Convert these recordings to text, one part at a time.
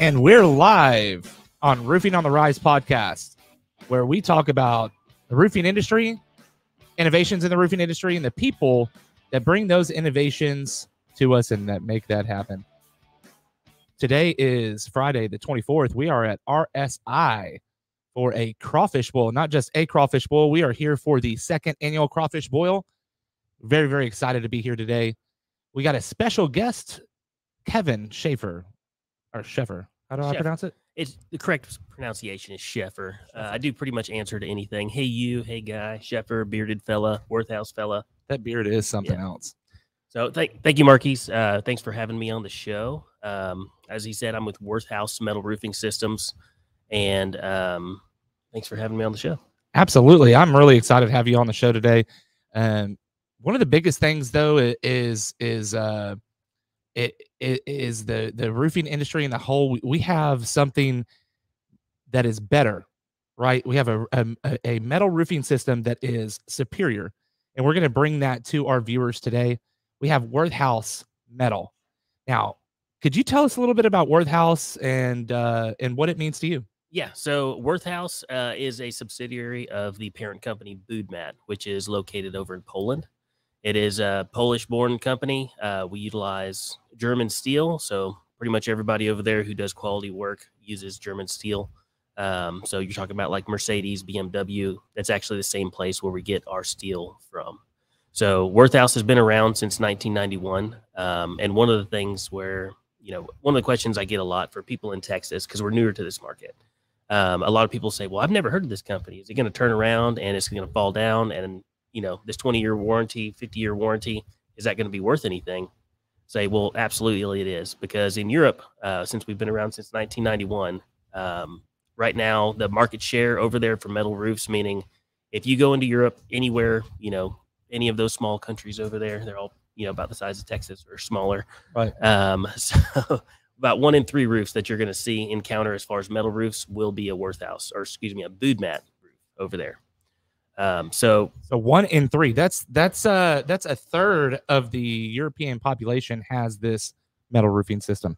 And we're live on Roofing on the Rise podcast, where we talk about the roofing industry, innovations in the roofing industry, and the people that bring those innovations to us and that make that happen. Today is Friday, the 24th. We are at RSI for a crawfish boil, not just a crawfish boil. We are here for the second annual crawfish boil. Very, very excited to be here today. We got a special guest, Kevin Schaefer, or Sheffer. How do I pronounce it? It's the correct pronunciation is Sheffer. I do pretty much answer to anything. Hey, you, hey, guy, Sheffer, bearded fella, Worthouse fella. That beard is something else. So thank you, Marquise. Thanks for having me on the show. As he said, I'm with Worthouse Metal Roofing Systems, and thanks for having me on the show. Absolutely. I'm really excited to have you on the show today. One of the biggest things, though, is the roofing industry in the whole. We have something that is better, right? We have a metal roofing system that is superior, and we're going to bring that to our viewers today. We have Worthouse Metal. Now, could you tell us a little bit about Worthouse and what it means to you? Yeah, so Worthouse is a subsidiary of the parent company Budmat, which is located over in Poland. It is a Polish-born company. We utilize German steel, so pretty much everybody over there who does quality work uses German steel. So you're talking about like Mercedes, BMW. That's actually the same place where we get our steel from. So Worthouse has been around since 1991, and one of the things where, one of the questions I get a lot for people in Texas, because we're newer to this market, a lot of people say, well, I've never heard of this company. Is it going to turn around and it's going to fall down? And this 20-year warranty, 50-year warranty, is that going to be worth anything? Say, well, absolutely it is, because in Europe, since we've been around since 1991, right now the market share over there for metal roofs, meaning if you go into Europe anywhere, any of those small countries over there, they're all, about the size of Texas or smaller. Right. So about 1 in 3 roofs that you're going to encounter as far as metal roofs will be a Worthouse, or excuse me, a Budmat roof over there. So 1 in 3, that's a third of the European population has this metal roofing system.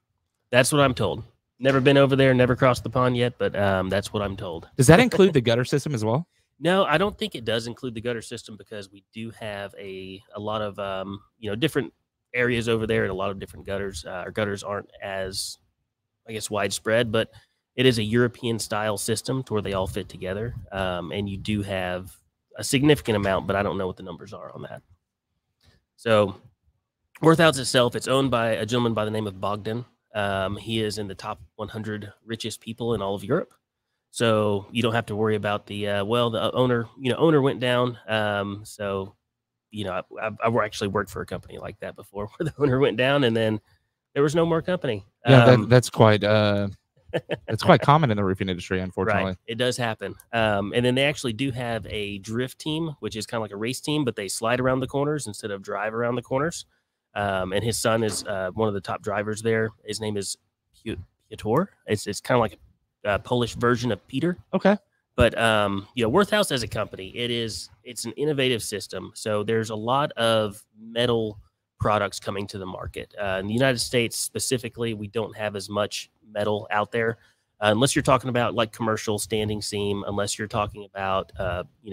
That's what I'm told. Never been over there, never crossed the pond yet, but that's what I'm told. Does that include the gutter system as well? No, I don't think it does include the gutter system, because we do have a lot of different areas over there and a lot of different gutters. Our gutters aren't as, I guess, widespread, but it is a European style system to where they all fit together. And you do have a significant amount, but I don't know what the numbers are on that. So Worthouse itself, it's owned by a gentleman by the name of Bogdan. He is in the top 100 richest people in all of Europe. So you don't have to worry about the owner went down. I've actually worked for a company like that before, where the owner went down and then there was no more company. Yeah, that's quite common in the roofing industry, unfortunately. Right. It does happen. And then they actually do have a drift team, which is kind of like a race team, but they slide around the corners instead of drive around the corners. And his son is one of the top drivers there. His name is Piotr. It's kind of like a Polish version of Peter. Okay. But Worthouse as a company, it's an innovative system. So there's a lot of metal products coming to the market. In the United States specifically, we don't have as much metal out there, unless you're talking about like commercial standing seam, unless you're talking about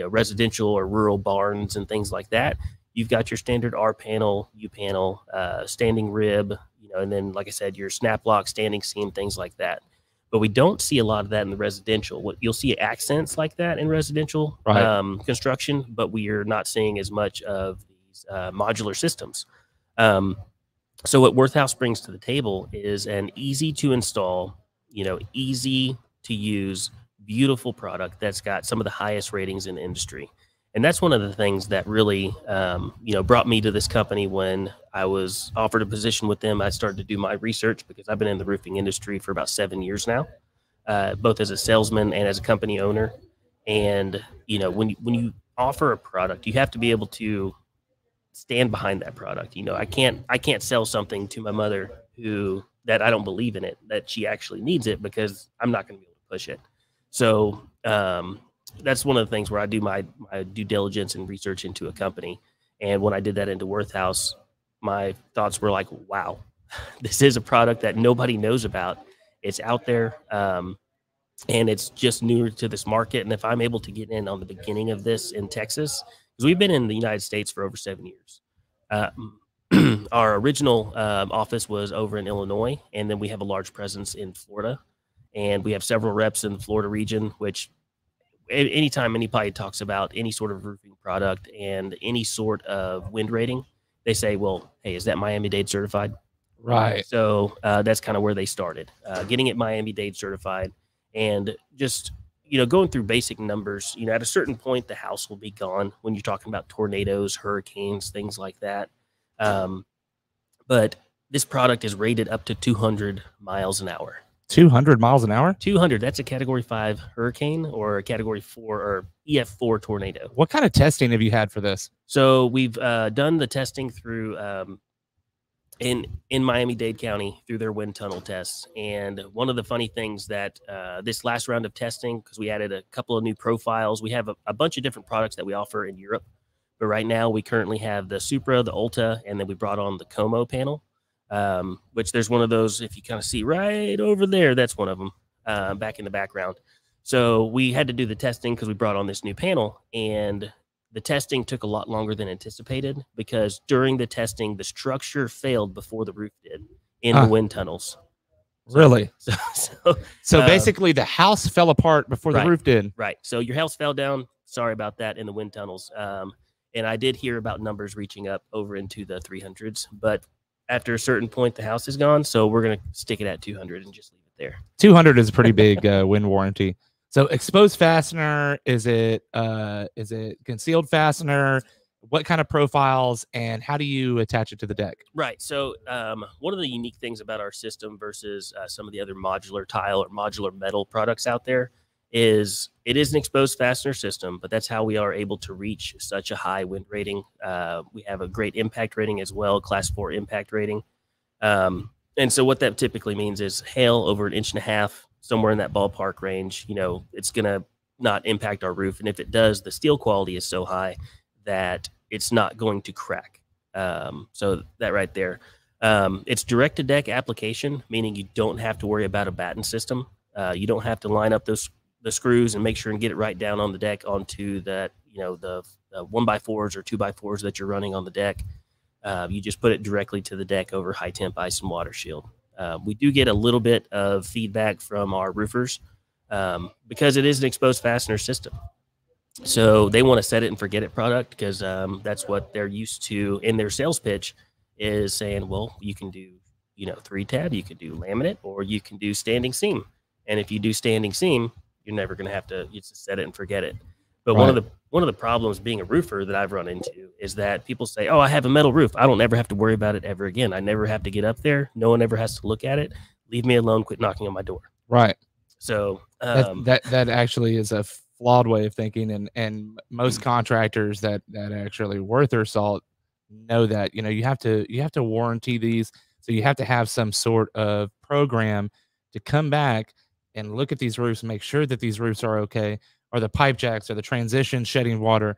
residential or rural barns and things like that. You've got your standard R panel, U panel, standing rib, and then, like I said, your snap lock, standing seam, things like that. But we don't see a lot of that in the residential. What you'll see accents like that in residential construction, but we are not seeing as much of these modular systems. So what Worthouse brings to the table is an easy to install, easy to use, beautiful product that's got some of the highest ratings in the industry. And that's one of the things that really, brought me to this company. When I was offered a position with them, I started to do my research, because I've been in the roofing industry for about 7 years now, both as a salesman and as a company owner. And, when you offer a product, you have to be able to stand behind that product. I can't sell something to my mother that I don't believe in it, that she actually needs it, because I'm not going to be able to push it. So, that's one of the things where I do my due diligence and research into a company. And when I did that into Worthouse, my thoughts were like, wow, this is a product that nobody knows about. It's out there. And it's just newer to this market. And if I'm able to get in on the beginning of this in Texas, because we've been in the United States for over 7 years. Our original office was over in Illinois, and then we have a large presence in Florida. And we have several reps in the Florida region, which anytime anybody talks about any sort of roofing product and any sort of wind rating, they say, well, hey, is that Miami-Dade certified? Right. So that's kind of where they started, getting it Miami-Dade certified. And just, going through basic numbers, at a certain point, the house will be gone when you're talking about tornadoes, hurricanes, things like that. But this product is rated up to 200 miles an hour. 200 miles an hour? 200. That's a Category 5 hurricane or a Category 4 or EF4 tornado. What kind of testing have you had for this? So we've done the testing through in Miami-Dade County through their wind tunnel tests. And one of the funny things that this last round of testing, because we added a couple of new profiles, we have a bunch of different products that we offer in Europe. But right now we currently have the Supra, the Ulta, and then we brought on the Como panel. Which there's one of those, if you kind of see right over there, that's one of them back in the background. So we had to do the testing because we brought on this new panel, and the testing took a lot longer than anticipated because during the testing, the structure failed before the roof did in the wind tunnels. Really? So basically the house fell apart before the roof did. Right. So your house fell down. Sorry about that in the wind tunnels. And I did hear about numbers reaching up over into the 300s, but after a certain point, the house is gone. So we're going to stick it at 200 and just leave it there. 200 is a pretty big wind warranty. So exposed fastener, is it concealed fastener? What kind of profiles and how do you attach it to the deck? Right. So one of the unique things about our system versus some of the other modular tile or modular metal products out there is it is an exposed fastener system, but that's how we are able to reach such a high wind rating. We have a great impact rating as well, Class 4 impact rating. And so what that typically means is hail over 1.5 inches, somewhere in that ballpark range, it's going to not impact our roof. And if it does, the steel quality is so high that it's not going to crack. So that right there. It's direct to deck application, meaning you don't have to worry about a batten system. You don't have to line up the screws and make sure and get it right down on the deck onto that, the 1x4s or 2x4s that you're running on the deck. You just put it directly to the deck over high temp ice and water shield. We do get a little bit of feedback from our roofers because it is an exposed fastener system. So they want to set it and forget it product because that's what they're used to in their sales pitch is saying, well, you can do, 3-tab, you can do laminate, or you can do standing seam. And if you do standing seam, you're never going to have to just set it and forget it. But one of the problems being a roofer that I've run into is that people say, oh, I have a metal roof. I don't ever have to worry about it ever again. I never have to get up there. No one ever has to look at it. Leave me alone. Quit knocking on my door. Right. So that actually is a flawed way of thinking. And most contractors that actually worth their salt know that, you have to warranty these. So you have to have some sort of program to come back and look at these roofs and make sure that these roofs are okay. Or the pipe jacks or the transition shedding water,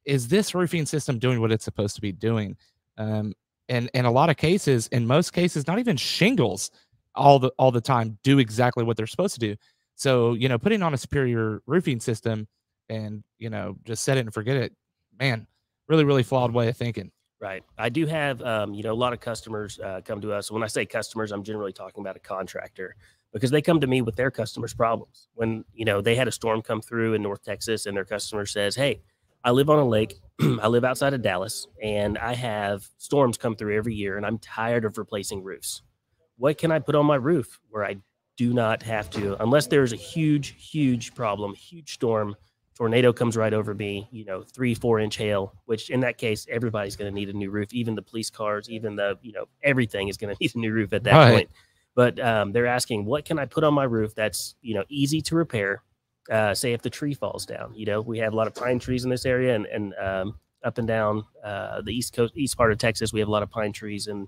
is this roofing system doing what it's supposed to be doing? And in a lot of cases, in most cases, not even shingles all the time do exactly what they're supposed to do. So, putting on a superior roofing system and, just set it and forget it, man, really, really flawed way of thinking. Right. I do have, a lot of customers come to us. When I say customers, I'm generally talking about a contractor because they come to me with their customers' problems. When, they had a storm come through in North Texas and their customer says, hey, I live on a lake. I live outside of Dallas and I have storms come through every year and I'm tired of replacing roofs. What can I put on my roof where I do not have to, unless there's a huge, huge problem, huge storm, tornado comes right over me, 3-4 inch hail, which in that case, everybody's going to need a new roof. Even the police cars, even the, everything is going to need a new roof at that point. But they're asking, what can I put on my roof that's, easy to repair? Say if the tree falls down, we have a lot of pine trees in this area and up and down the east part of Texas, we have a lot of pine trees and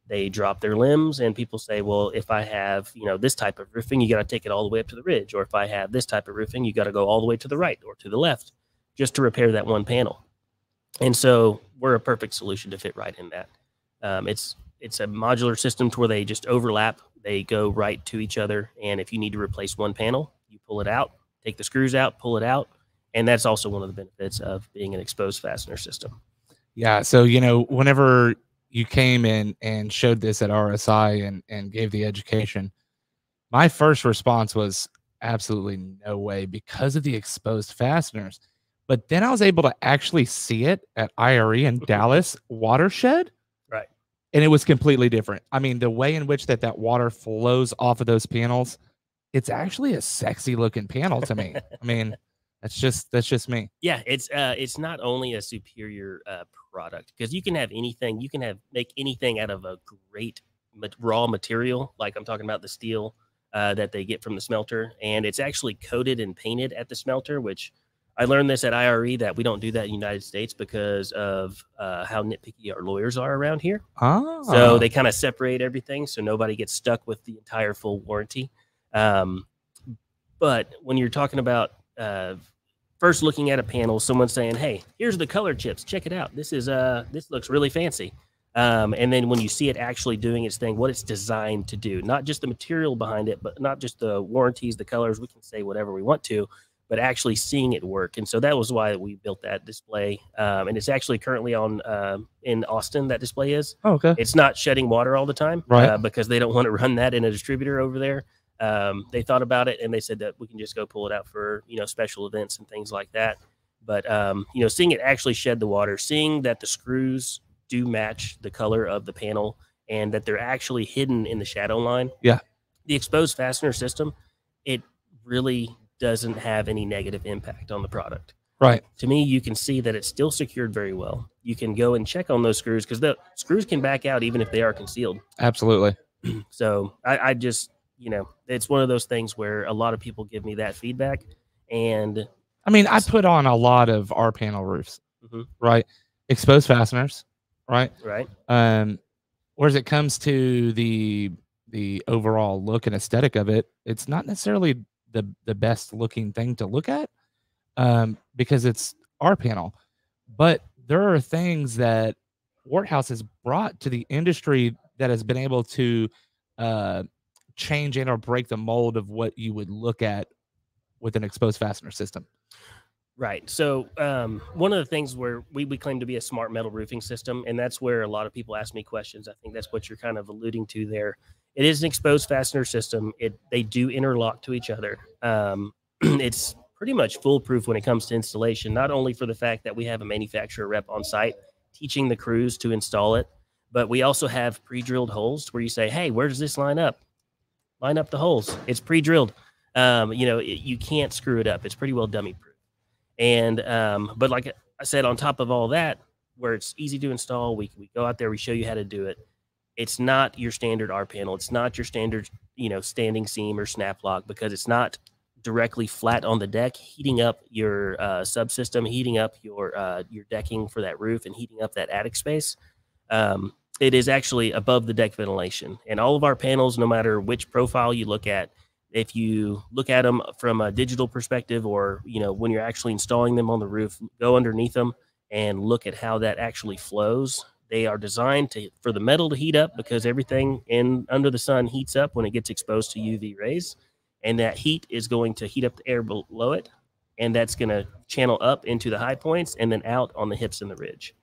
they drop their limbs and people say, well, if I have, this type of roofing, you got to take it all the way up to the ridge. Or if I have this type of roofing, you got to go all the way to the right or to the left just to repair that one panel. And so we're a perfect solution to fit right in that. It's a modular system to where they just overlap They go right to each other. And if you need to replace one panel, you pull it out, take the screws out, pull it out. And that's also one of the benefits of being an exposed fastener system. Yeah. So, you know, whenever you came in and showed this at RSI and gave the education, my first response was absolutely no way because of the exposed fasteners. But then I was able to actually see it at IRE in Dallas Watershed. Right. And it was completely different. I mean, the way in which that water flows off of those panels, it's actually a sexy looking panel to me. I mean, that's just me. Yeah, it's not only a superior product because you can have anything, make anything out of a great raw material, like I'm talking about the steel that they get from the smelter, and it's actually coated and painted at the smelter, which I learned this at IRE that we don't do that in the United States because of how nitpicky our lawyers are around here. Oh. So they kind of separate everything so nobody gets stuck with the entire full warranty. But when you're talking about first looking at a panel, someone saying, "Hey, here's the color chips. Check it out. This looks really fancy." And then when you see it actually doing its thing, what it's designed to do, not just the material behind it, but not just the warranties, the colors, we can say whatever we want to, but actually seeing it work. And so that was why we built that display. And it's actually currently on in Austin, that display is. Oh, okay. It's not shedding water all the time, right? Because they don't want to run that in a distributor over there. They thought about it and they said that we can just go pull it out for, special events and things like that. But, seeing it actually shed the water, seeing that the screws do match the color of the panel and that they're actually hidden in the shadow line. Yeah. The exposed fastener system, it really doesn't have any negative impact on the product. Right. To me, you can see that it's still secured very well. You can go and check on those screws because the screws can back out even if they are concealed. Absolutely. So I just, it's one of those things where a lot of people give me that feedback. And I mean, I put on a lot of our panel roofs, right? Exposed fasteners, right? Right. Whereas it comes to the overall look and aesthetic of it, it's not necessarily the best looking thing to look at because it's our panel. But there are things that Worthouse has brought to the industry that has been able to change and or break the mold of what you would look at with an exposed fastener system. Right. So one of the things where we claim to be a smart metal roofing system, and that's where a lot of people ask me questions. I think that's what you're kind of alluding to there. It is an exposed fastener system. They do interlock to each other. It's pretty much foolproof when it comes to installation, not only for the fact that we have a manufacturer rep on site teaching the crews to install it, but we also have pre-drilled holes where you say, "Hey, where does this line up? Line up the holes." It's pre-drilled. You can't screw it up. It's pretty well dummy proof. And but like I said, on top of all that, where it's easy to install, we go out there, we show you how to do it. It's not your standard R panel. It's not your standard, standing seam or snap lock because it's not directly flat on the deck, heating up your subsystem, heating up your decking for that roof, and heating up that attic space. It is actually above the deck ventilation, and all of our panels, no matter which profile you look at, if you look at them from a digital perspective or, when you're actually installing them on the roof, go underneath them and look at how that actually flows. They are designed for the metal to heat up because everything under the sun heats up when it gets exposed to UV rays. And that heat is going to heat up the air below it. And that's going to channel up into the high points and then out on the hips and the ridge.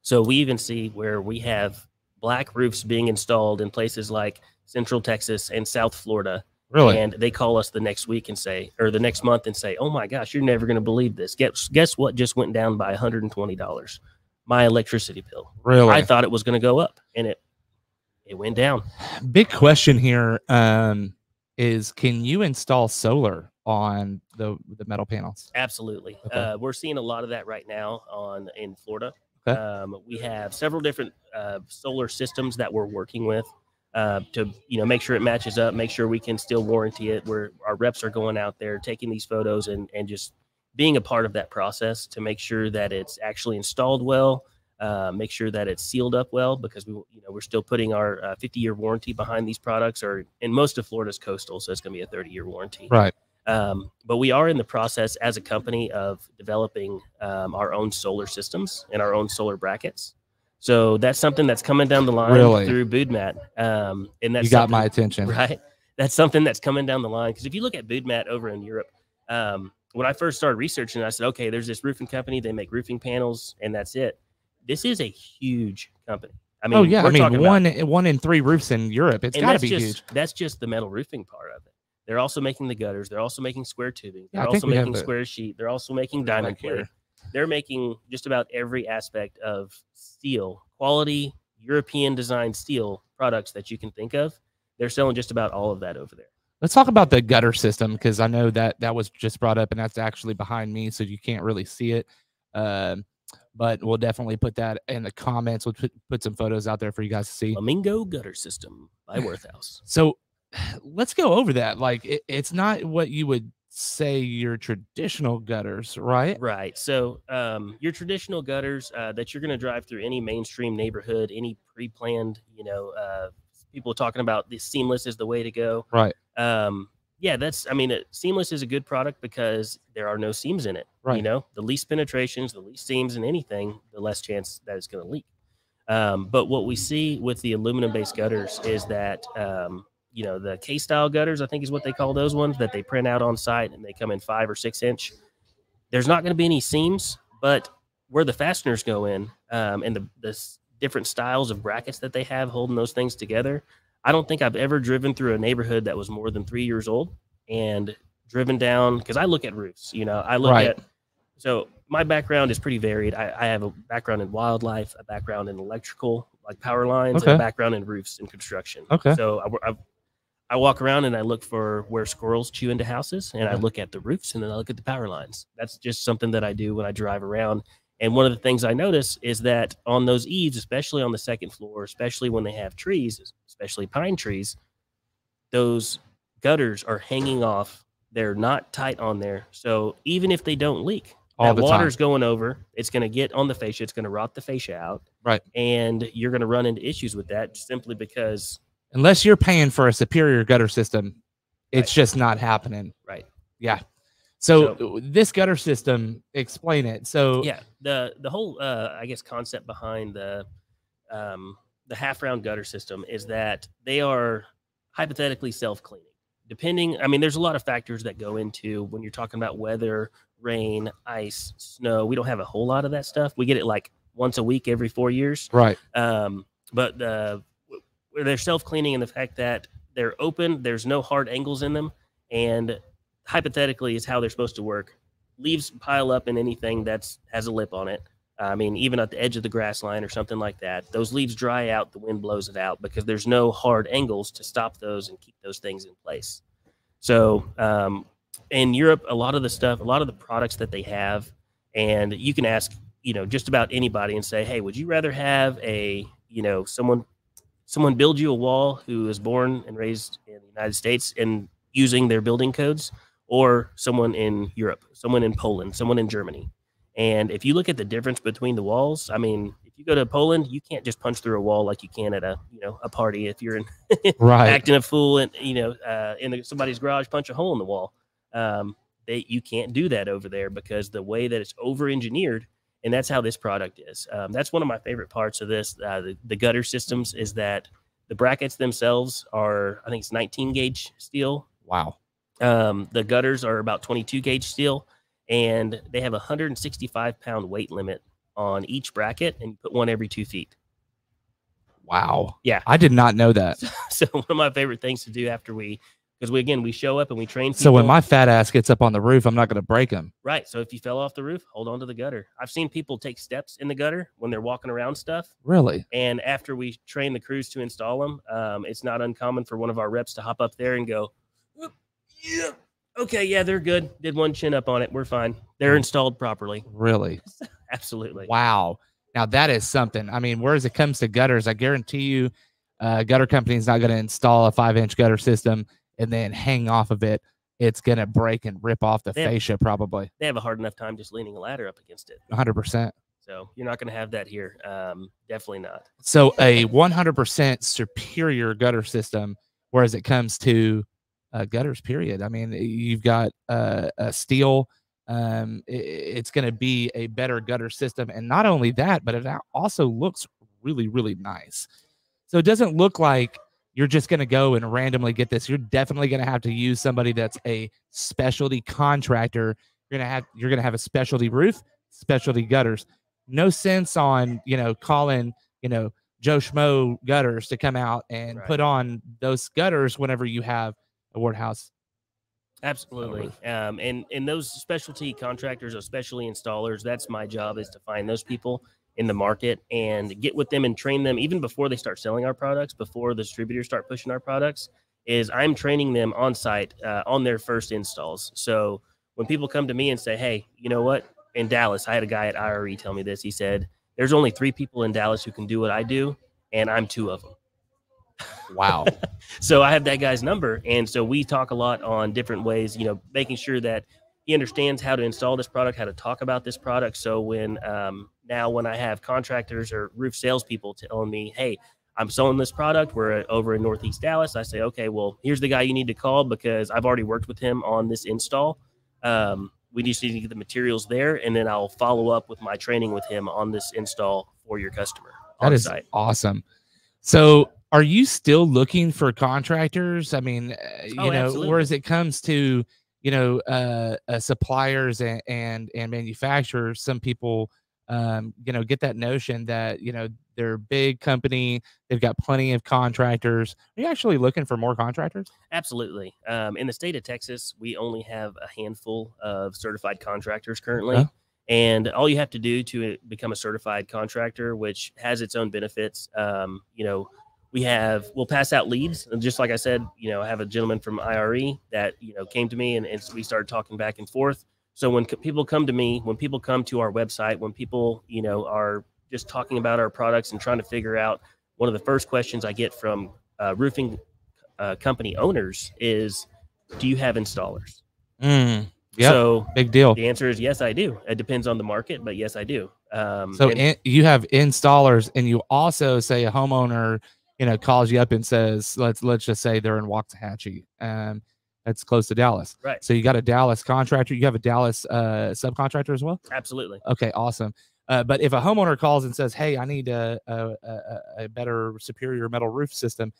So we even see where we have black roofs being installed in places like Central Texas and South Florida. Really? And they call us the next week or the next month and say, "Oh my gosh, you're never going to believe this. Guess what just went down by $120? My electricity bill." Really? I thought it was going to go up, and it went down. Big question here is, can you install solar on the metal panels? Absolutely. Okay. We're seeing a lot of that right now in Florida. Okay. We have several different solar systems that we're working with to make sure it matches up, make sure we can still warranty it. Where our reps are going out there taking these photos and just being a part of that process to make sure that it's actually installed well, make sure that it's sealed up well, because we're still putting our 50-year warranty behind these products. And most of Florida's coastal, so it's going to be a 30-year warranty. Right. But we are in the process as a company of developing our own solar systems and our own solar brackets. So that's something that's coming down the line through BoodMat. And that's you got my attention, right? That's something that's coming down the line. Because if you look at BoodMat over in Europe, when I first started researching, I said, okay, there's this roofing company. They make roofing panels, and that's it. This is a huge company. I mean, one in 3 roofs in Europe. It's got to be huge. That's just the metal roofing part of it. They're also making the gutters. They're also making square tubing. They're also making square sheet. They're also making diamond plate. They're making just about every aspect of steel, quality European designed steel products that you can think of. They're selling just about all of that over there. Let's talk about the gutter system, because I know that was just brought up, and that's actually behind me, so you can't really see it. But we'll definitely put that in the comments. We'll put some photos out there for you guys to see. Flamingo gutter system by Worthouse. So let's go over that. Like, it's not what you would say your traditional gutters, right? Right. So your traditional gutters that you're going to drive through any mainstream neighborhood, any pre-planned, people talking about the seamless is the way to go. Right. Yeah, seamless is a good product because there are no seams in it. Right. The least penetrations, the least seams in anything, the less chance that it's going to leak. But what we see with the aluminum-based gutters is that the K-style gutters, I think is what they call those ones that they print out on site, and they come in 5 or 6 inch. There's not going to be any seams, but where the fasteners go in and the different styles of brackets that they have holding those things together, I don't think I've ever driven through a neighborhood that was more than 3 years old and driven down, because I look at roofs, so my background is pretty varied. I have a background in wildlife, a background in electrical, like power lines, and a background in roofs and construction. Okay. So I walk around and I look for where squirrels chew into houses, and I look at the roofs, and then I look at the power lines. That's just something that I do when I drive around. And one of the things I notice is that on those eaves, especially on the second floor, especially when they have trees, especially pine trees, those gutters are hanging off. They're not tight on there. So even if they don't leak, that water's going over, it's going to get on the fascia. It's going to rot the fascia out. Right. And you're going to run into issues with that simply because... Unless you're paying for a superior gutter system, it's just not happening. Right. Yeah. So this gutter system, explain it. So yeah, the whole I guess concept behind the half round gutter system is that they are hypothetically self-cleaning. There's a lot of factors that go into when you're talking about weather, rain, ice, snow. We don't have a whole lot of that stuff. We get it like once a week every 4 years. Right. But they're self-cleaning in the fact that they're open, there's no hard angles in them, and hypothetically is how they're supposed to work. Leaves pile up in anything that has a lip on it. Even at the edge of the grass line or something like that, those leaves dry out, the wind blows it out because there's no hard angles to stop those and keep those things in place. So in Europe, a lot of the products that they have, and you can ask, just about anybody and say, hey, would you rather have someone build you a wall who is born and raised in the United States and using their building codes, or someone in Europe, someone in Poland, someone in Germany? And if you look at the difference between the walls, if you go to Poland, you can't just punch through a wall like you can at a party. If you're in acting a fool and in somebody's garage, punch a hole in the wall. You can't do that over there because the way that it's over-engineered, and that's how this product is. That's one of my favorite parts of this. The gutter systems is that the brackets themselves are, I think it's 19 gauge steel. Wow. The gutters are about 22 gauge steel, and they have a 165-pound weight limit on each bracket, and you put one every 2 feet. Wow. Yeah. I did not know that. So one of my favorite things to do after we show up and we train people. So when my fat ass gets up on the roof, I'm not going to break him. Right. So if you fell off the roof, hold on to the gutter. I've seen people take steps in the gutter when they're walking around stuff. Really? And after we train the crews to install them, it's not uncommon for one of our reps to hop up there and go, yeah, okay, yeah, they're good. Did one chin up on it. We're fine. They're installed properly. Really? Absolutely. Wow. Now that is something. Whereas it comes to gutters, I guarantee you, gutter company is not going to install a 5-inch gutter system and then hang off of it. It's going to break and rip off the fascia probably. They have a hard enough time just leaning a ladder up against it. 100%. So you're not going to have that here. Definitely not. So a 100% superior gutter system, whereas it comes to gutters, period. You've got a steel. It's going to be a better gutter system. And not only that, but it also looks really, really nice. So it doesn't look like you're just going to go and randomly get this. You're definitely going to have to use somebody that's a specialty contractor. You're going to have a specialty roof, specialty gutters. No sense on, calling, Joe Schmo gutters to come out and put on those gutters whenever you have a Worthouse. Absolutely. And those specialty contractors, especially installers, that's my job, is to find those people in the market and get with them and train them even before they start selling our products, before the distributors start pushing our products. Is I'm training them on site on their first installs. So when people come to me and say, hey, you know what? In Dallas, I had a guy at IRE tell me this. He said, there's only 3 people in Dallas who can do what I do, and I'm 2 of them. Wow. So I have that guy's number. And so we talk a lot on different ways, making sure that he understands how to install this product, how to talk about this product. So when when I have contractors or roof salespeople telling me, hey, I'm selling this product, we're over in Northeast Dallas, I say, okay, well, here's the guy you need to call because I've already worked with him on this install. We just need to get the materials there, and then I'll follow up with my training with him on this install for your customer. That is awesome. So are you still looking for contractors? I mean, whereas it comes to, suppliers and manufacturers, some people, get that notion that, they're a big company, they've got plenty of contractors. Are you actually looking for more contractors? Absolutely. In the state of Texas, we only have a handful of certified contractors currently. And all you have to do to become a certified contractor, which has its own benefits, we'll pass out leads. And just like I said, I have a gentleman from IRE that, came to me and we started talking back and forth. So when people come to me, when people come to our website, when people, are just talking about our products and trying to figure out, one of the first questions I get from roofing company owners is, do you have installers? Yeah. So big deal. The answer is yes, I do. It depends on the market, but yes, I do. You have installers, and you also say a homeowner, calls you up and says, let's just say they're in Waxahachie, that's close to Dallas. Right. So you got a Dallas contractor. You have a Dallas subcontractor as well? Absolutely. Okay, awesome. But if a homeowner calls and says, hey, I need a better, superior metal roof system,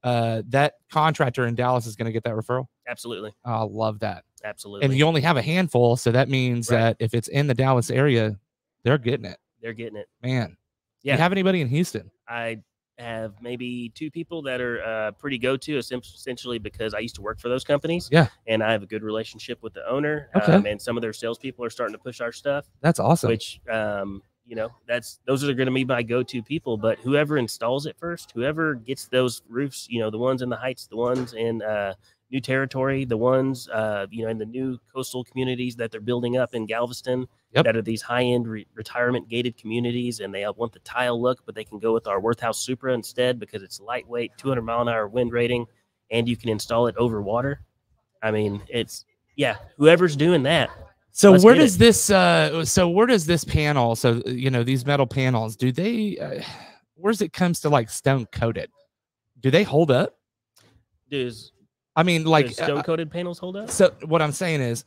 that contractor in Dallas is going to get that referral? Absolutely. I love that. Absolutely. And you only have a handful, so that means that if it's in the Dallas area, they're getting it. They're getting it. Man. Yeah. Do you have anybody in Houston? I have maybe 2 people that are pretty go-to, essentially because I used to work for those companies. Yeah. And I have a good relationship with the owner. Okay. And some of their salespeople are starting to push our stuff. That's awesome. Which, those are going to be my go-to people. But whoever installs it first, whoever gets those roofs, the ones in the Heights, the ones in new territory, the ones, in the new coastal communities that they're building up in Galveston, that are these high-end retirement gated communities, and they want the tile look, but they can go with our Worthouse Supra instead because it's lightweight, 200-mile-an-hour wind rating, and you can install it over water. I mean, whoever's doing that. So where does this panel, so, these metal panels, do they, where's it comes to like stone coated? Do they hold up? I mean, like stone coated panels hold up. So what I'm saying is,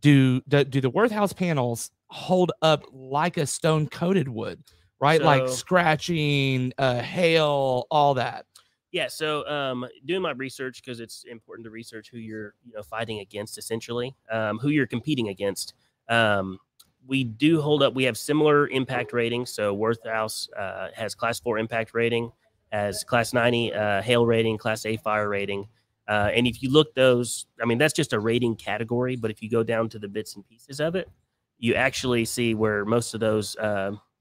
do the Worthouse panels hold up like a stone coated would, right? So, like scratching, hail, all that. Yeah. So doing my research, because it's important to research who you're fighting against, essentially, who you're competing against. We do hold up. We have similar impact ratings. So Worthouse has Class 4 impact rating, has Class 90 hail rating, Class A fire rating. And if you look those, I mean, that's just a rating category. But if you go down to the bits and pieces of it, you actually see where most of those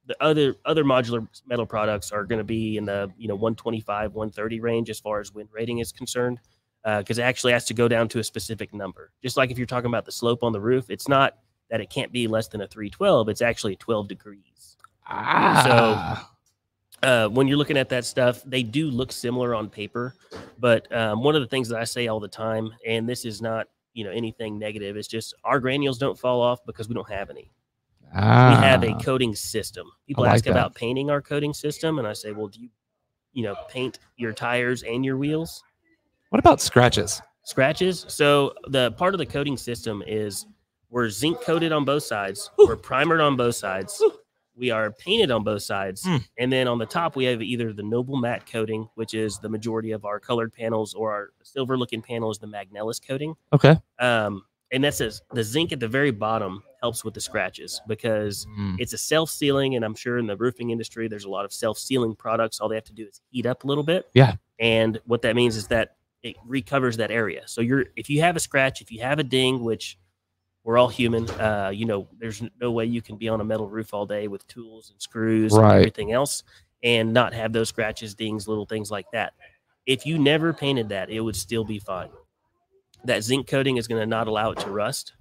the other modular metal products are going to be in the 125, 130 range as far as wind rating is concerned, because it actually has to go down to a specific number. Just like if you're talking about the slope on the roof, it's not that it can't be less than a 312. It's actually 12 degrees. So when you're looking at that stuff, they do look similar on paper. But one of the things that I say all the time, and this is not anything negative, it's just our granules don't fall off because we don't have any. We have a coating system. People ask about painting our coating system, and I say, well, do you paint your tires and your wheels? What about scratches? Scratches. So the part of the coating system is we're zinc coated on both sides. Ooh. We're primered on both sides. Ooh. we are painted on both sides. And then on the top, we have either the noble matte coating, which is the majority of our colored panels, or our silver looking panel is the Magnellus coating. Okay. And that says the zinc at the very bottom helps with the scratches because it's a self-sealing. And I'm sure in the roofing industry, there's a lot of self-sealing products. All they have to do is heat up a little bit. Yeah. And what that means is that it recovers that area. So if you have a scratch, if you have a ding, which we're all human, there's no way you can be on a metal roof all day with tools and screws and everything else and not have those scratches, dings, little things like that. If you never painted that, it would still be fine. That zinc coating is going to not allow it to rust.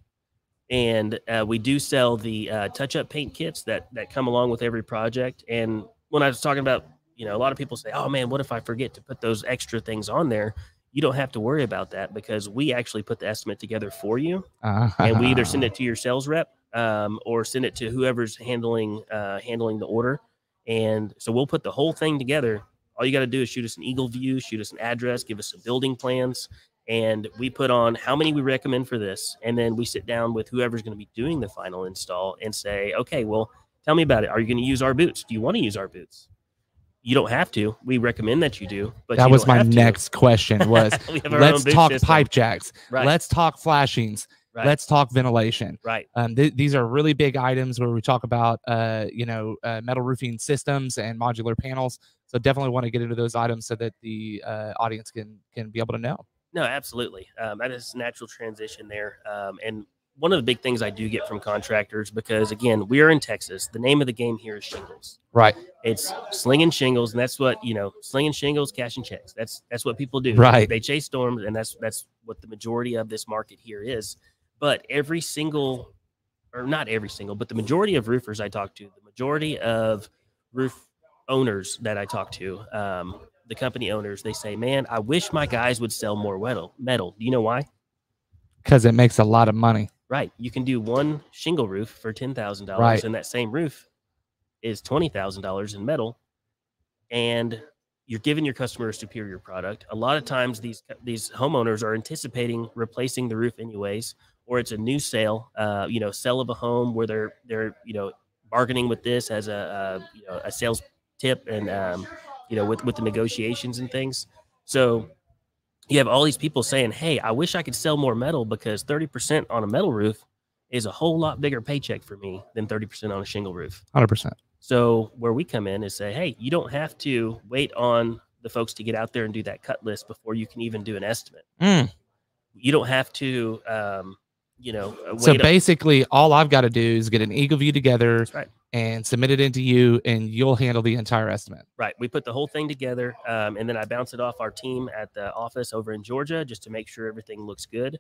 And we do sell the touch-up paint kits that come along with every project. And when I was talking about, a lot of people say, oh, man, what if I forget to put those extra things on there? You don't have to worry about that because we actually put the estimate together for you. And we either send it to your sales rep or send it to whoever's handling the order. And so we'll put the whole thing together. All you got to do is shoot us an eagle view, shoot us an address, give us some building plans. And we put on how many we recommend for this. And then we sit down with whoever's going to be doing the final install and say, okay, well, tell me about it. Are you going to use our boots? Do you want to use our boots? You don't have to. We recommend that you do. But that was my next question was, let's talk pipe jacks. Right. Let's talk flashings. Right. Let's talk ventilation. Right. These are really big items where we talk about, metal roofing systems and modular panels. So definitely want to get into those items so that the audience can be able to know. No, absolutely. That is a natural transition there. And one of the big things I do get from contractors, because again, we are in Texas. The name of the game here is shingles. Right. It's slinging shingles, and that's what slinging shingles, cashing checks. That's what people do. Right. They chase storms, and that's what the majority of this market here is. But every single, or not every single, but the majority of roofers I talk to, the majority of roof owners that I talk to, the company owners, they say, "Man, I wish my guys would sell more metal." Do you know why? Because it makes a lot of money. Right. You can do one shingle roof for $10,000, right. And that same roof is $20,000 in metal, and you're giving your customer a superior product. A lot of times these homeowners are anticipating replacing the roof anyways, or it's a new sale, sale of a home where they're bargaining with this as a sales tip and with the negotiations and things. So you have all these people saying, hey, I wish I could sell more metal because 30% on a metal roof is a whole lot bigger paycheck for me than 30% on a shingle roof. 100%. So where we come in is say, hey, you don't have to wait on the folks to get out there and do that cut list before you can even do an estimate. You don't have to, so basically all I've got to do is get an eagle view together and submit it into you, and you'll handle the entire estimate. Right. We put the whole thing together, and then I bounce it off our team at the office over in Georgia just to make sure everything looks good.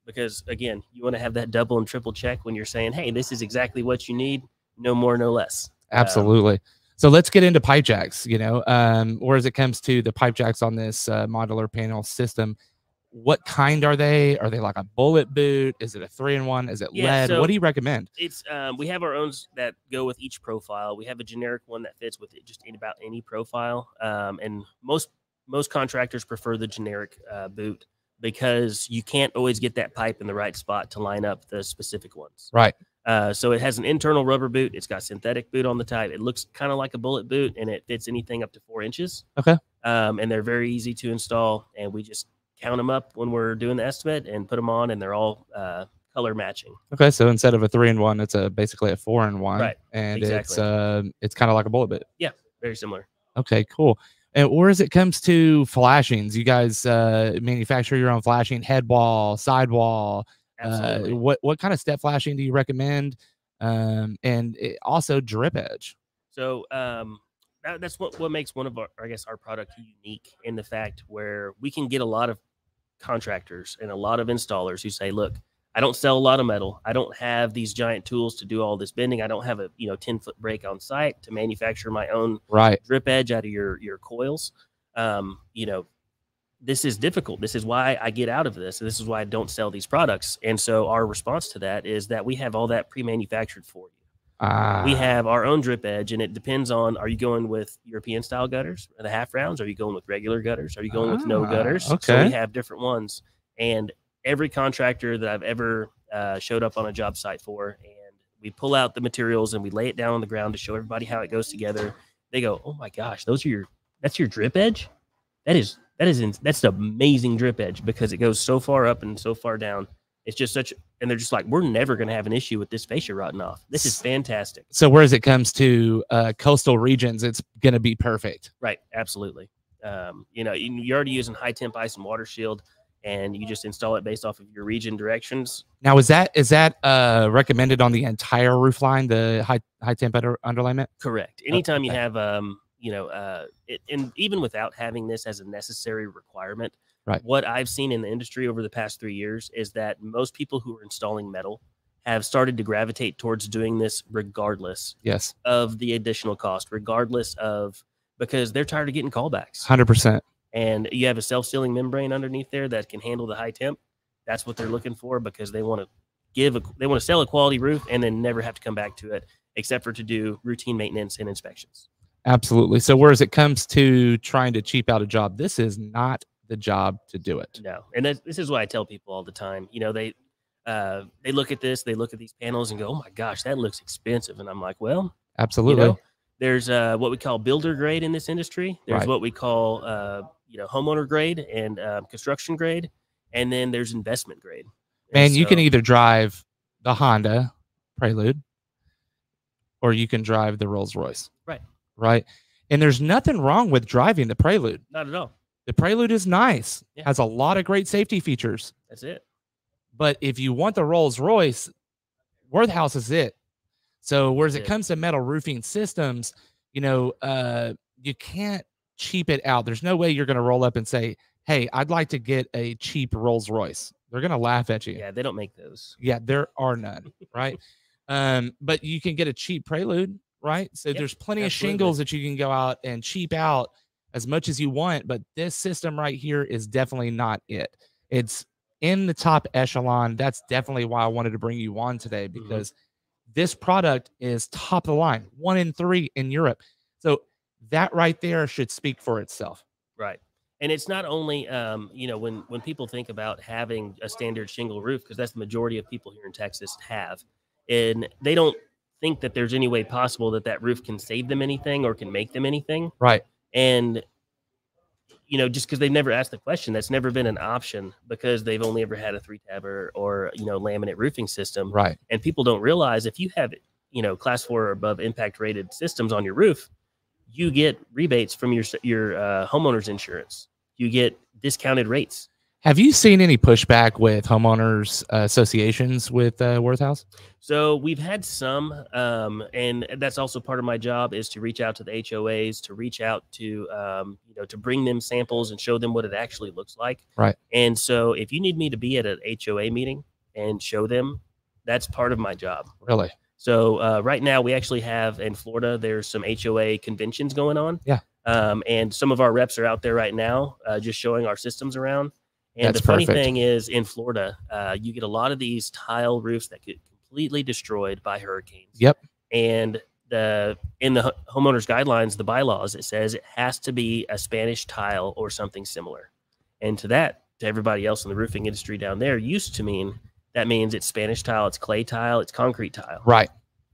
Because again, you want to have that double and triple check when you're saying, hey, this is exactly what you need. No more, no less. Absolutely. So let's get into pipe jacks, or as it comes to the pipe jacks on this modular panel system. What kind are they? Are they like a bullet boot? Is it a 3-in-1? Is it lead? So what do you recommend? It's we have our own that go with each profile. We have a generic one that fits with it, just about any profile. And most contractors prefer the generic boot because you can't always get that pipe in the right spot to line up the specific ones. Right. So it has an internal rubber boot. It's got synthetic boot on the type. It looks kind of like a bullet boot, and it fits anything up to 4 inches. Okay. And they're very easy to install, and we just count them up when we're doing the estimate and put them on, and they're all color matching. Okay, so instead of a 3-in-1, it's basically a 4-in-1, right? And exactly. It's kind of like a bullet boot. Yeah, very similar. Okay, cool. And whereas it comes to flashings, you guys manufacture your own flashing, head wall, sidewall. Absolutely. What kind of step flashing do you recommend? And also drip edge. So that's what makes one of our product unique in the fact where we can get a lot of contractors and a lot of installers who say, look, I don't sell a lot of metal. I don't have these giant tools to do all this bending. I don't have a 10-foot break on site to manufacture my own drip edge out of your coils. This is difficult. This is why I get out of this. This is why I don't sell these products. And so our response to that is that we have all that pre-manufactured for you. We have our own drip edge, and it depends on, are you going with European style gutters, the half rounds? Are you going with regular gutters? Are you going with no gutters? Okay. So we have different ones. And every contractor that I've ever showed up on a job site for and We pull out the materials and we lay it down on the ground to show everybody how it goes together. They go, "Oh my gosh, that's your drip edge? That's an amazing drip edge because it goes so far up and so far down. It's just and they're just like, we're never going to have an issue with this fascia rotting off. This is fantastic." So whereas it comes to coastal regions, it's going to be perfect. Right. Absolutely. You're already using high temp ice and water shield, and you just install it based off of your region directions. Now, is that recommended on the entire roof line, the high temp underlayment? Correct. Anytime you have, and even without having this as a necessary requirement, right. What I've seen in the industry over the past 3 years is that most people who are installing metal have started to gravitate towards doing this regardless of the additional cost, because they're tired of getting callbacks. 100%. And you have a self-sealing membrane underneath there that can handle the high temp. That's what they're looking for because they want to sell a quality roof and then never have to come back to it except for to do routine maintenance and inspections. Absolutely. So whereas it comes to trying to cheap out a job, this is not the job to do it. No. And this is what I tell people all the time. They look at this, they look at these panels and go, "Oh my gosh, that looks expensive." And I'm like, well, absolutely. There's what we call builder grade in this industry. There's what we call, homeowner grade and construction grade. And then there's investment grade. And you can either drive the Honda Prelude or you can drive the Rolls Royce. Right. And there's nothing wrong with driving the Prelude. Not at all. The Prelude is nice. Yeah. Has a lot of great safety features. That's it. But if you want the Rolls Royce, Worthouse is it. So whereas it comes to metal roofing systems, you can't cheap it out. There's no way you're going to roll up and say, "Hey, I'd like to get a cheap Rolls Royce." They're going to laugh at you. Yeah, they don't make those. Yeah, there are none, right? But you can get a cheap Prelude, right? So there's plenty of shingles that you can go out and cheap out as much as you want. But this system right here is definitely not it. It's in the top echelon. That's definitely why I wanted to bring you on today, because this product is top of the line, 1 in 3 in Europe. So that right there should speak for itself. Right. And it's not only, when people think about having a standard shingle roof, because that's the majority of people here in Texas have, and they don't think that there's any way possible that roof can save them anything or can make them anything. Right. And, just because they've never asked the question, that's never been an option because they've only ever had a 3-tab or laminate roofing system. Right. And people don't realize if you have, class 4 or above impact rated systems on your roof, you get rebates from your homeowner's insurance. You get discounted rates. Have you seen any pushback with homeowners associations with Worthouse? So we've had some, and that's also part of my job is to reach out to the HOAs, to reach out to, to bring them samples and show them what it actually looks like. Right. And so if you need me to be at an HOA meeting and show them, that's part of my job. Really? So right now we actually have in Florida, there's some HOA conventions going on. Yeah. And some of our reps are out there right now just showing our systems around. And That's the funny perfect. thing is in Florida, you get a lot of these tile roofs that get completely destroyed by hurricanes. Yep. And in the homeowners guidelines, the bylaws, it says it has to be a Spanish tile or something similar. And to everybody else in the roofing industry down there used to mean that means it's Spanish tile, it's clay tile, it's concrete tile. Right.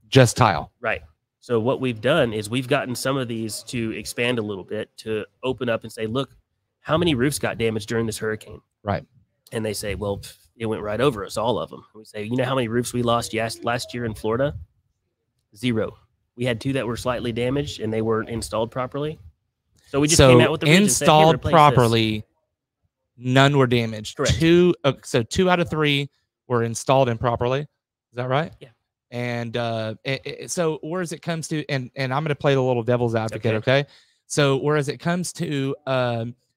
Just tile. Right. So what we've done is we've gotten some of these to expand a little bit to open up and say, look, how many roofs got damaged during this hurricane? Right. And they say, well, it went right over us, all of them. We say, you know how many roofs we lost last year in Florida? 0. We had 2 that were slightly damaged and they weren't installed properly. So we just came out with the ridge and said, "Here, installed replace properly, this." none were damaged. Correct. 2 out of 3 were installed improperly. Is that right? Yeah. And so whereas it comes to, and I'm going to play the little devil's advocate, okay? So whereas it comes to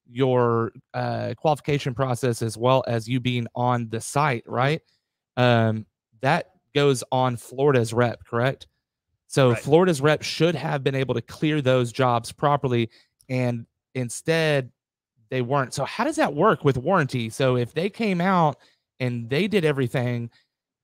your qualification process as well as you being on the site, right? That goes on Florida's rep, correct? So Florida's rep should have been able to clear those jobs properly, and instead they weren't. So how does that work with warranty? So if they came out and they did everything,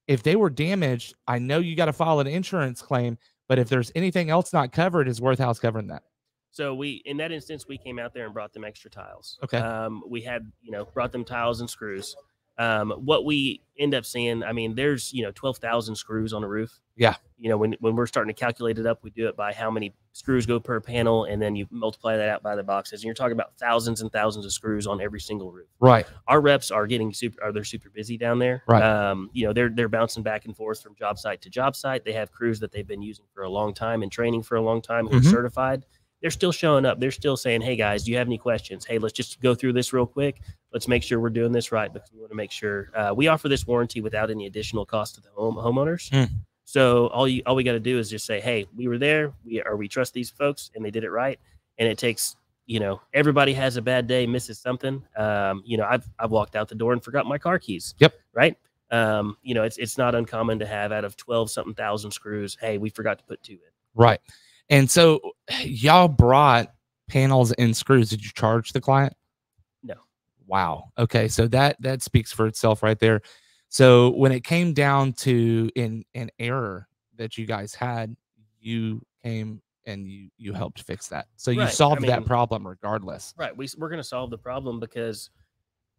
if they were damaged, I know you got to file an insurance claim, but if there's anything else not covered, is Worthouse covering that? So in that instance, we came out there and brought them extra tiles. Okay. We had, brought them tiles and screws. What we end up seeing, I mean, there's 12,000 screws on a roof. Yeah. When we're starting to calculate it up, we do it by how many screws go per panel, and then you multiply that out by the boxes, and you're talking about thousands and thousands of screws on every single roof. Right. Our reps are getting they're super busy down there. Right. They're bouncing back and forth from job site to job site. They have crews that they've been using for a long time and training for a long time who are certified. They're still showing up. They're still saying, hey, guys, do you have any questions? Hey, let's just go through this real quick. Let's make sure we're doing this right, because we want to make sure we offer this warranty without any additional cost to the homeowners. So all we got to do is just say, hey, we were there. We trust these folks, and they did it right. And it takes, everybody has a bad day, misses something. I've walked out the door and forgot my car keys. Yep. Right. It's not uncommon to have out of 12-something thousand screws, hey, we forgot to put 2 in. Right. And so y'all brought panels and screws. Did you charge the client? No. Wow. Okay. So that speaks for itself right there. So when it came down to an error that you guys had, you came and you helped fix that. So you solved that problem regardless. Right. We're going to solve the problem, because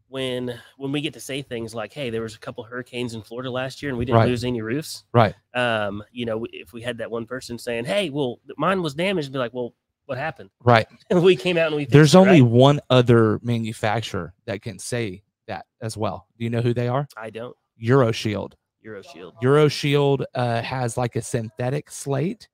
when we get to say things like, hey, there was a couple hurricanes in Florida last year and we didn't lose any roofs. Right. If we had that one person saying, hey, well, mine was damaged, be like, well, what happened? Right. And we came out and we fixed There's it, only right? one other manufacturer that can say that as well. Do you know who they are? I don't. EuroShield. EuroShield has like a synthetic slate.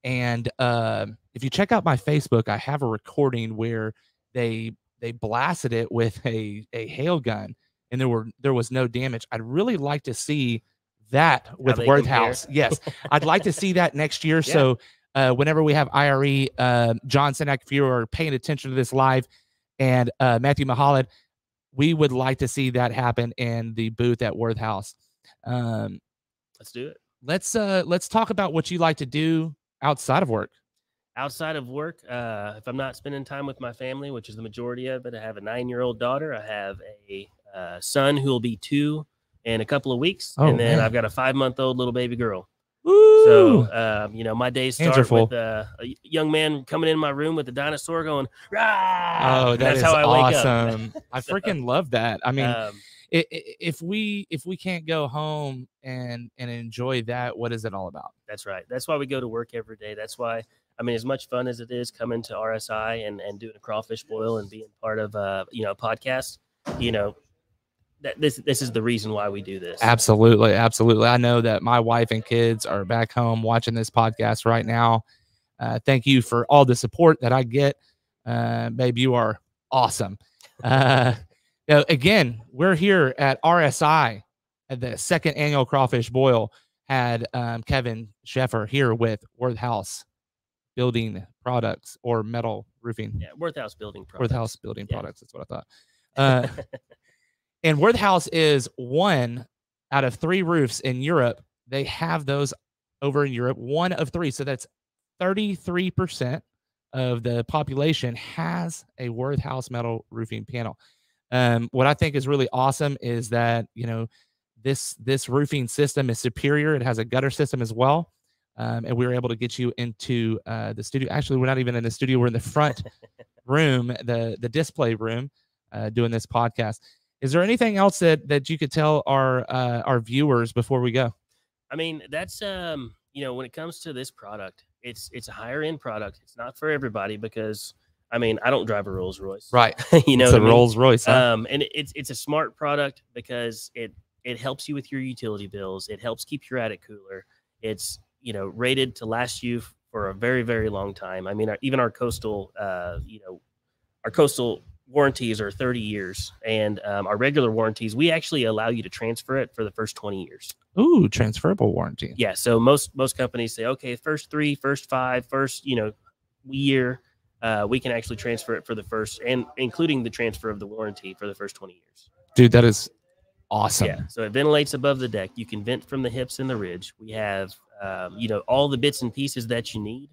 And if you check out my Facebook, I have a recording where they blasted it with a hail gun, and there was no damage. I'd really like to see that with Worthouse. Yes, I'd like to see that next year. Yeah. So whenever we have IRE, John Senak, if you are paying attention to this live, and Matthew Mahalad, we would like to see that happen in the booth at Worthouse. Let's do it. Let's talk about what you like to do outside of work. Outside of work, if I'm not spending time with my family, which is the majority of it, I have a 9-year-old daughter. I have a son who will be 2 in a couple of weeks. And then I've got a 5-month-old little baby girl. Ooh. So, my days start with a young man coming in my room with a dinosaur going, rah! Oh, that's how I wake up. I freaking love that. I mean, if we can't go home and enjoy that, what is it all about? That's right. That's why we go to work every day. That's why, I mean, as much fun as it is coming to RSI and doing a crawfish boil and being part of a podcast, that this is the reason why we do this. Absolutely. I know that my wife and kids are back home watching this podcast right now. Thank you for all the support that I get. Babe, you are awesome. Again, we're here at RSI at the 2nd annual Crawfish Boil. Had Kevin Sheffer here with Worthouse Building Products, or metal roofing. Yeah, Worthouse Building Products. Worthouse Building Products. That's what I thought. And Worthouse is 1 out of 3 roofs in Europe. They have those over in Europe, 1 of 3. So that's 33% of the population has a Worthouse metal roofing panel. What I think is really awesome is that, this roofing system is superior. It has a gutter system as well. And we were able to get you into the studio. Actually, we're not even in the studio. We're in the front room, the display room, doing this podcast. Is there anything else that you could tell our viewers before we go? I mean, that's when it comes to this product, it's a higher end product. It's not for everybody, because I mean, I don't drive a Rolls Royce, right? It's a Rolls Royce, huh? And it's a smart product because it helps you with your utility bills. It helps keep your attic cooler. It's rated to last you for a very, very long time. I mean, even our coastal warranties are 30 years, and our regular warranties, we actually allow you to transfer it for the first 20 years. Ooh, transferable warranty. Yeah. So most companies say, okay, first 3, first 5, first, year, we can actually transfer it for the first, and including the transfer of the warranty for the first 20 years. Dude, that is awesome. Yeah. So it ventilates above the deck. You can vent from the hips and the ridge. We have, all the bits and pieces that you need.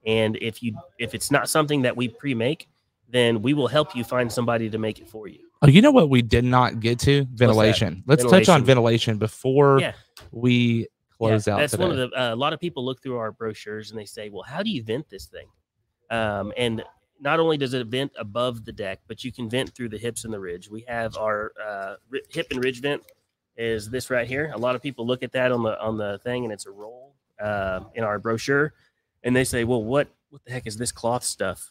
And if it's not something that we pre-make, then we will help you find somebody to make it for you. Oh, you know what we did not get to? Ventilation. Let's touch on ventilation before we close out. That's today. one of the, a lot of people look through our brochures and they say, well, how do you vent this thing? And not only does it vent above the deck, but you can vent through the hips and the ridge. We have our hip and ridge vent is this right here. A lot of people look at that on the thing, and it's a roll in our brochure, and they say, well, what the heck is this cloth stuff?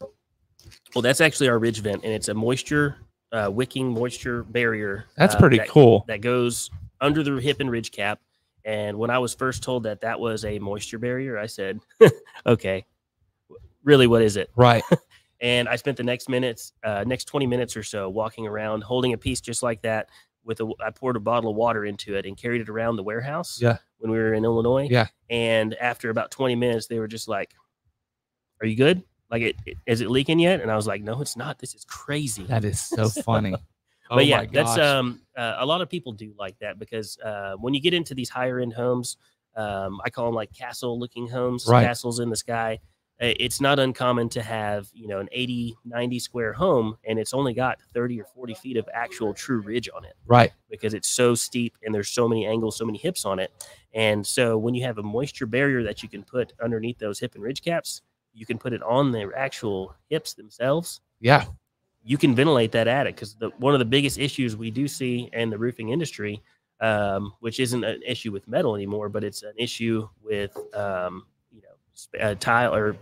Well, that's actually our ridge vent, and it's a moisture wicking moisture barrier. That's pretty cool. That goes under the hip and ridge cap. And when I was first told that was a moisture barrier, I said, okay, really, what is it? Right. And I spent the next 20 minutes or so walking around, holding a piece just like that. I poured a bottle of water into it and carried it around the warehouse. Yeah. When we were in Illinois. Yeah. And after about 20 minutes, they were just like, "Are you good? Like, is it leaking yet?" And I was like, "No, it's not. This is crazy." That is so funny. But yeah, that's a lot of people do like that because when you get into these higher end homes, I call them like castle looking homes, right. Castles in the sky. It's not uncommon to have, an 80, 90 square home, and it's only got 30 or 40 feet of actual true ridge on it. Right. Because it's so steep and there's so many angles, so many hips on it. And so when you have a moisture barrier that you can put underneath those hip and ridge caps, you can put it on the actual hips themselves. Yeah. You can ventilate that attic because one of the biggest issues we do see in the roofing industry, which isn't an issue with metal anymore, but it's an issue with, tile or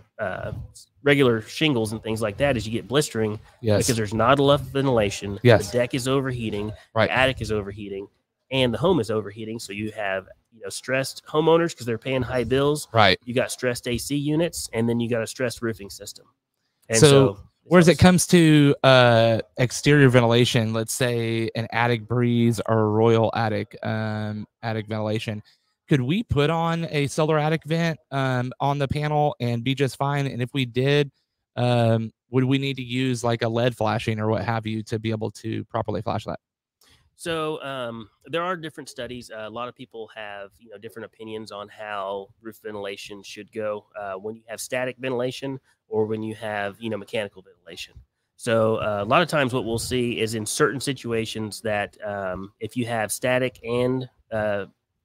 regular shingles and things like that, is you get blistering because there's not enough ventilation. Yes. The deck is overheating, right. The attic is overheating, and the home is overheating. So you have stressed homeowners because they're paying high bills. Right. You got stressed AC units, and then you got a stressed roofing system. And so whereas it comes to exterior ventilation, let's say an attic breeze or a royal attic ventilation, could we put on a solar attic vent on the panel and be just fine? And if we did, would we need to use like a LED flashing or what have you to be able to properly flash that? So there are different studies. A lot of people have different opinions on how roof ventilation should go when you have static ventilation or when you have mechanical ventilation. So a lot of times what we'll see is in certain situations that if you have static and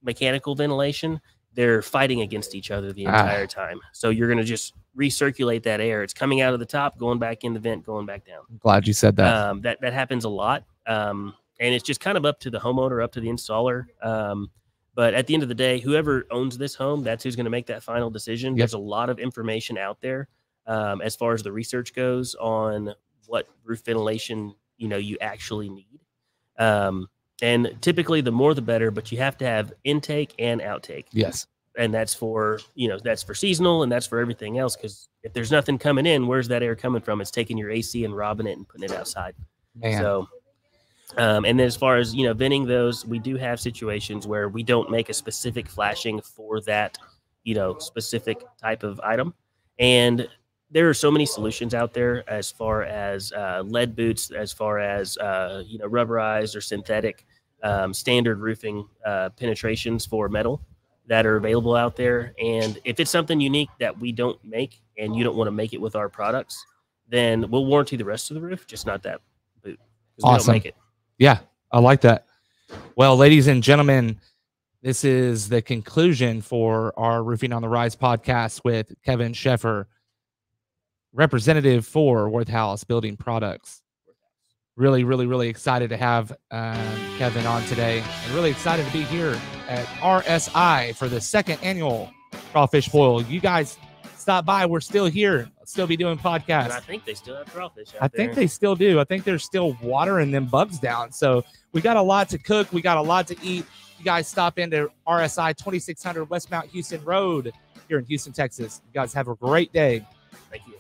mechanical ventilation, they're fighting against each other the entire time. So you're going to just recirculate that air. It's coming out of the top, going back in the vent, going back down. I'm glad you said that. That happens a lot. And it's just kind of up to the homeowner, up to the installer. But at the end of the day, whoever owns this home, that's who's going to make that final decision. Yep. There's a lot of information out there as far as the research goes on what roof ventilation, you actually need. And typically the more the better, but you have to have intake and outtake. Yes. And that's for, that's for seasonal and that's for everything else. Because if there's nothing coming in, where's that air coming from? It's taking your AC and robbing it and putting it outside. Man. So, and then as far as, venting those, we do have situations where we don't make a specific flashing for that, specific type of item. And there are so many solutions out there as far as lead boots, as far as, rubberized or synthetic standard roofing penetrations for metal that are available out there. And if it's something unique that we don't make and you don't want to make it with our products, then we'll warranty the rest of the roof, just not that boot. Awesome. We don't make it. Yeah, I like that. Well, ladies and gentlemen, this is the conclusion for our Roofing on the Rise podcast with Kevin Sheffer, representative for Worthouse Building Products. Really, really, really excited to have Kevin on today, and really excited to be here at RSI for the second annual Crawfish Boil. You guys stop by. We're still here. I'll still be doing podcasts. And I think they still have crawfish out I there. think they still do. I think they're still watering them bugs down. So we got a lot to cook. We got a lot to eat. You guys stop into RSI 2600 West Mount Houston Road here in Houston, Texas. You guys have a great day. Thank you.